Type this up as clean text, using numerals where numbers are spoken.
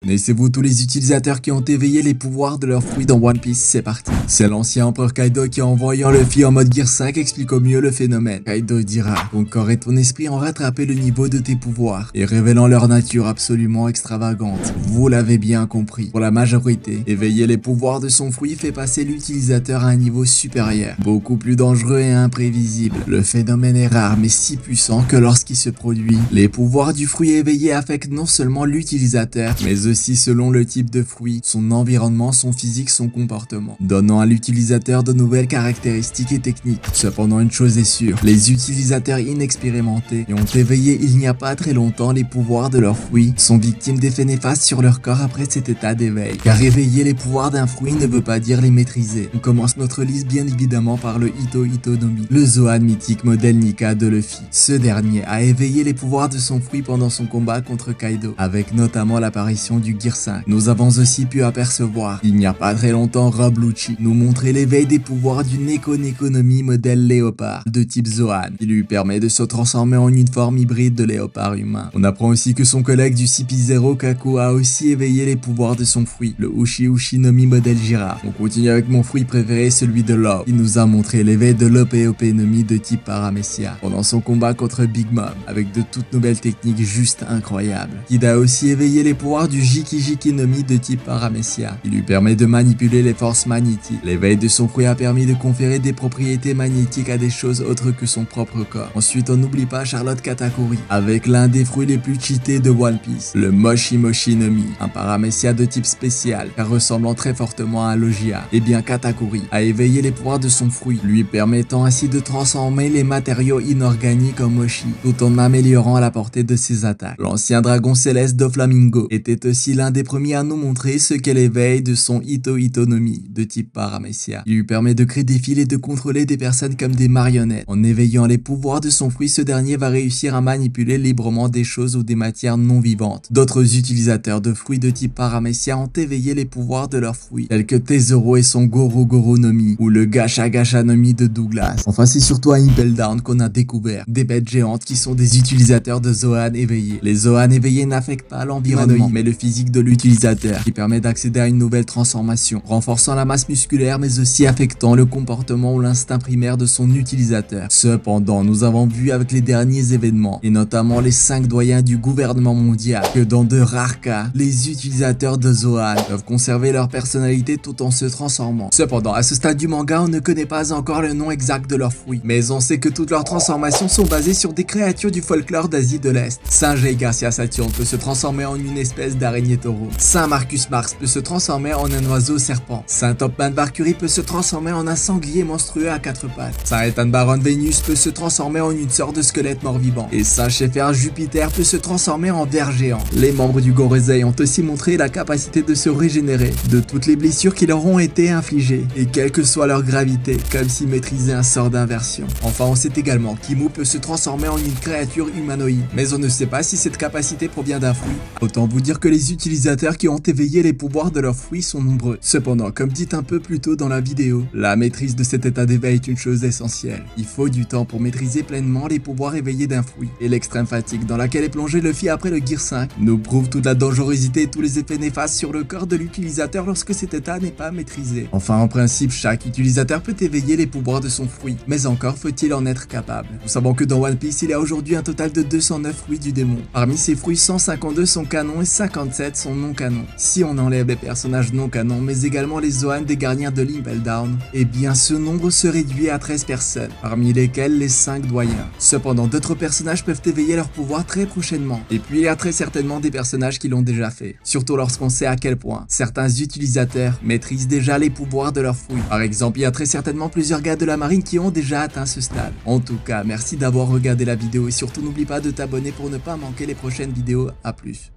Connaissez-vous tous les utilisateurs qui ont éveillé les pouvoirs de leurs fruits dans One Piece? C'est parti. C'est l'ancien empereur Kaido qui, en voyant Luffy en mode Gear 5, explique au mieux le phénomène. Kaido dira: ton corps et ton esprit ont rattrapé le niveau de tes pouvoirs et révélant leur nature absolument extravagante. Vous l'avez bien compris. Pour la majorité, éveiller les pouvoirs de son fruit fait passer l'utilisateur à un niveau supérieur, beaucoup plus dangereux et imprévisible. Le phénomène est rare mais si puissant que lorsqu'il se produit, les pouvoirs du fruit éveillé affectent non seulement l'utilisateur, mais aussi selon le type de fruit, son environnement, son physique, son comportement, donnant à l'utilisateur de nouvelles caractéristiques et techniques. Cependant, une chose est sûre, les utilisateurs inexpérimentés et ont éveillé il n'y a pas très longtemps les pouvoirs de leurs fruits sont victimes d'effets néfastes sur leur corps après cet état d'éveil. Car éveiller les pouvoirs d'un fruit ne veut pas dire les maîtriser. On commence notre liste bien évidemment par le Ito Ito no Mi, le Zoan mythique modèle Nika de Luffy. Ce dernier a éveillé les pouvoirs de son fruit pendant son combat contre Kaido, avec notamment l'apparition du Gear 5. Nous avons aussi pu apercevoir, il n'y a pas très longtemps, Rob Lucci nous montrer l'éveil des pouvoirs du Neko Neko no Mi modèle léopard de type Zoan, qui lui permet de se transformer en une forme hybride de léopard humain. On apprend aussi que son collègue du CP0 Kaku a aussi éveillé les pouvoirs de son fruit, le Ushi Ushi no Mi modèle girafe. On continue avec mon fruit préféré, celui de Law, qui nous a montré l'éveil de Lope Ope no Mi de type Paramecia pendant son combat contre Big Mom, avec de toutes nouvelles techniques juste incroyables. Kid a aussi éveillé les pouvoirs du Jiki Jiki no Mi de type Paramecia, qui lui permet de manipuler les forces magnétiques. L'éveil de son fruit a permis de conférer des propriétés magnétiques à des choses autres que son propre corps. Ensuite, on n'oublie pas Charlotte Katakuri, avec l'un des fruits les plus cheatés de One Piece, le Moshi Moshi no Mi, un Paramecia de type spécial, car ressemblant très fortement à un Logia. Et bien Katakuri a éveillé les pouvoirs de son fruit, lui permettant ainsi de transformer les matériaux inorganiques en Moshi, tout en améliorant la portée de ses attaques. L'ancien dragon céleste Doflamingo était aussi l'un des premiers à nous montrer ce qu'est l'éveil de son Ito Ito no Mi de type Paramecia. Il lui permet de créer des fils et de contrôler des personnes comme des marionnettes. En éveillant les pouvoirs de son fruit, ce dernier va réussir à manipuler librement des choses ou des matières non vivantes. D'autres utilisateurs de fruits de type Paramecia ont éveillé les pouvoirs de leurs fruits, tels que Tesoro et son Goro Goro no Mi, ou le Gacha Gacha no Mi de Douglas. Enfin, c'est surtout à Impel Down qu'on a découvert des bêtes géantes qui sont des utilisateurs de Zoan éveillés. Les Zoan éveillés n'affectent pas l'environnement, mais le physique de l'utilisateur, qui permet d'accéder à une nouvelle transformation, renforçant la masse musculaire mais aussi affectant le comportement ou l'instinct primaire de son utilisateur. Cependant, nous avons vu avec les derniers événements, et notamment les 5 doyens du gouvernement mondial, que dans de rares cas, les utilisateurs de Zoan peuvent conserver leur personnalité tout en se transformant. Cependant, à ce stade du manga, on ne connaît pas encore le nom exact de leurs fruits, mais on sait que toutes leurs transformations sont basées sur des créatures du folklore d'Asie de l'Est. Saint Jay Garcia Saturne peut se transformer en une espèce d'araignée taureau. Saint Marcus Mars peut se transformer en un oiseau serpent. Saint Topman Valkyrie peut se transformer en un sanglier monstrueux à 4 pattes. Saint Ethan Baron Vénus peut se transformer en une sorte de squelette mort-vivant. Et Saint Schaeffer Jupiter peut se transformer en ver géant. Les membres du Gorosei ont aussi montré la capacité de se régénérer de toutes les blessures qui leur ont été infligées, et quelle que soit leur gravité, comme s'ils maîtrisaient un sort d'inversion. Enfin, on sait également qu'Imu peut se transformer en une créature humanoïde, mais on ne sait pas si cette capacité provient d'un fruit. Autant vous dire que les utilisateurs qui ont éveillé les pouvoirs de leurs fruits sont nombreux. Cependant, comme dit un peu plus tôt dans la vidéo, la maîtrise de cet état d'éveil est une chose essentielle. Il faut du temps pour maîtriser pleinement les pouvoirs éveillés d'un fruit, et l'extrême fatigue dans laquelle est plongé Luffy après le Gear 5 nous prouve toute la dangerosité et tous les effets néfastes sur le corps de l'utilisateur lorsque cet état n'est pas maîtrisé. Enfin, en principe, chaque utilisateur peut éveiller les pouvoirs de son fruit, mais encore faut-il en être capable. Nous savons que dans One Piece, il y a aujourd'hui un total de 209 fruits du démon. Parmi ces fruits, 152 sont canons et 57 sont non canons. Si on enlève les personnages non canons, mais également les Zoan des gardiens de l'Impel Down, eh bien ce nombre se réduit à 13 personnes, parmi lesquelles les 5 doyens. Cependant, d'autres personnages peuvent éveiller leur pouvoir très prochainement, et puis il y a très certainement des personnages qui l'ont déjà fait, surtout lorsqu'on sait à quel point certains utilisateurs maîtrisent déjà les pouvoirs de leurs fruits. Par exemple, il y a très certainement plusieurs gars de la marine qui ont déjà atteint ce stade. En tout cas, merci d'avoir regardé la vidéo et surtout n'oublie pas de t'abonner pour ne pas manquer les prochaines vidéos. À plus.